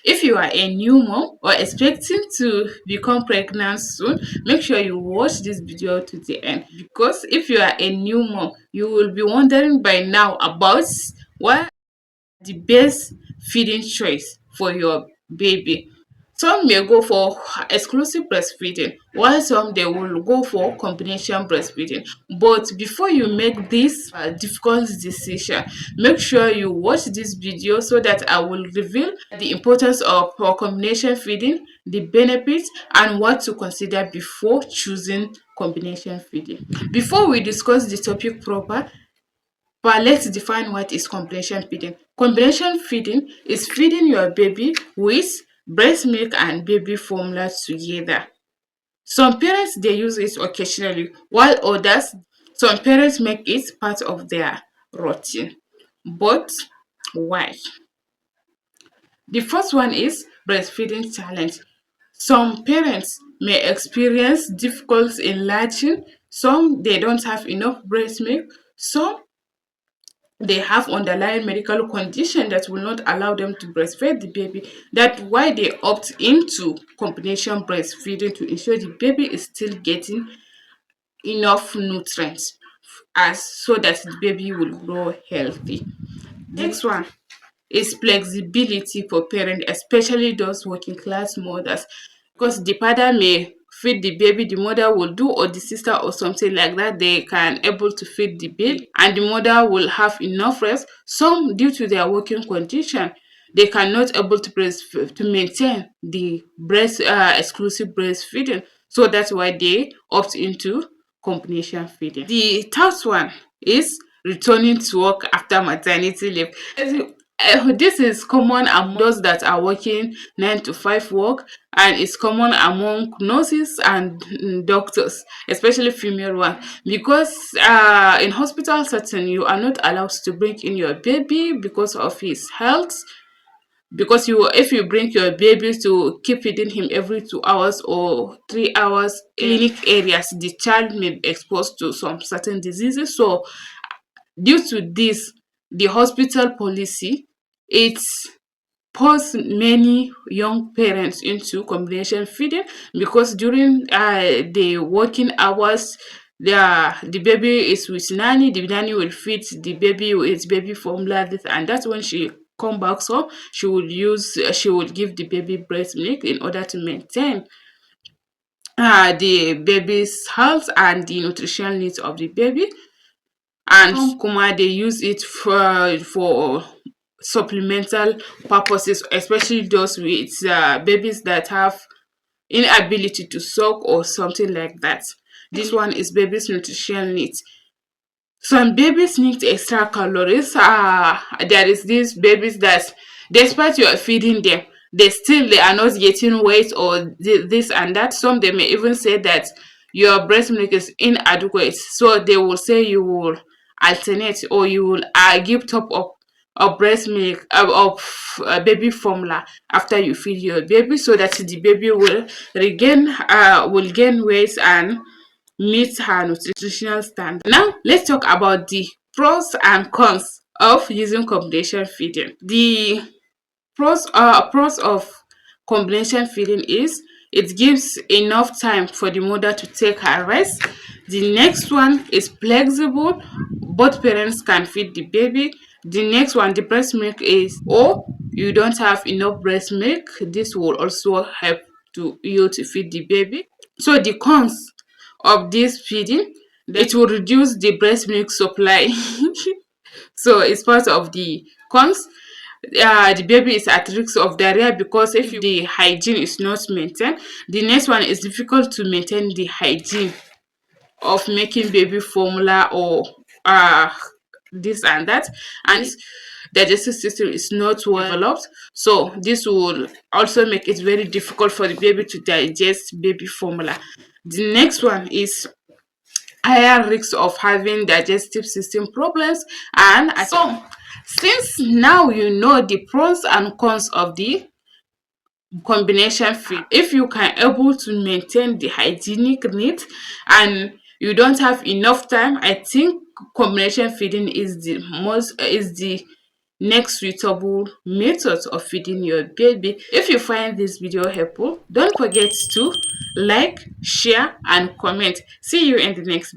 If you are a new mom or expecting to become pregnant soon, make sure you watch this video to the end, because if you are a new mom, you will be wondering by now about what the best feeding choice for your baby. Some may go for exclusive breastfeeding, while some they will go for combination breastfeeding. But before you make this difficult decision, make sure you watch this video so that I will reveal the importance of combination feeding, the benefits, and what to consider before choosing combination feeding. Before we discuss the topic proper, but let's define what is combination feeding. Combination feeding is feeding your baby with breast milk and baby formula together. Some parents they use it occasionally, while others, some parents make it part of their routine. But why? The first one is breastfeeding challenge. Some parents may experience difficulty in latching, some they don't have enough breast milk, some they have underlying medical condition that will not allow them to breastfeed the baby. That's why they opt into combination breastfeeding to ensure the baby is still getting enough nutrients as so that the baby will grow healthy. Next one is flexibility for parents, especially those working class mothers, because the father may feed the baby, the mother will do, or the sister or something like that. They can able to feed the baby and the mother will have enough rest. Some, due to their working condition, they cannot able to to maintain the breast exclusive breastfeeding, so that's why they opt into combination feeding. The third one is returning to work after maternity leave. This is common among those that are working 9 to 5 work, and it's common among nurses and doctors, especially female one, because in hospital setting you are not allowed to bring in your baby because of his health, because you if you bring your baby to keep feeding him every 2 hours or 3 hours, clinic areas, the child may be exposed to some certain diseases. So due to this, the hospital policy, it's force many young parents into combination feeding, because during the working hours, the baby is with nanny, the nanny will feed the baby with baby formula, this and that. When she come back home, she will give the baby breast milk in order to maintain the baby's health and the nutritional needs of the baby. And kuma they use it for supplemental purposes, especially those with babies that have inability to suck or something like that. This one is baby's nutritional needs. Some babies need extra calories. There is these babies that, despite you are feeding them, they are not getting weight or this and that. Some they may even say that your breast milk is inadequate, so they will say you will alternate, or you will give top up of breast milk of baby formula after you feed your baby, so that the baby will gain weight and meet her nutritional standard. Now, let's talk about the pros and cons of using combination feeding. The pros of combination feeding is it gives enough time for the mother to take her rest. The next one is flexible, both parents can feed the baby. The next one, the breast milk is, or you don't have enough breast milk, this will also help to you to feed the baby. So the cons of this feeding, it will reduce the breast milk supply. So it's part of the cons. The baby is at risk of diarrhea, because if the hygiene is not maintained. The next one is difficult to maintain the hygiene of making baby formula or this and that, and digestive system is not well developed, so this will also make it very difficult for the baby to digest baby formula. The next one is higher risk of having digestive system problems. And so, since now you know the pros and cons of the combination feed, if you can able to maintain the hygienic needs and you don't have enough time, I think combination feeding is the next suitable methods of feeding your baby. If you find this video helpful, don't forget to like, share, and comment. See you in the next video.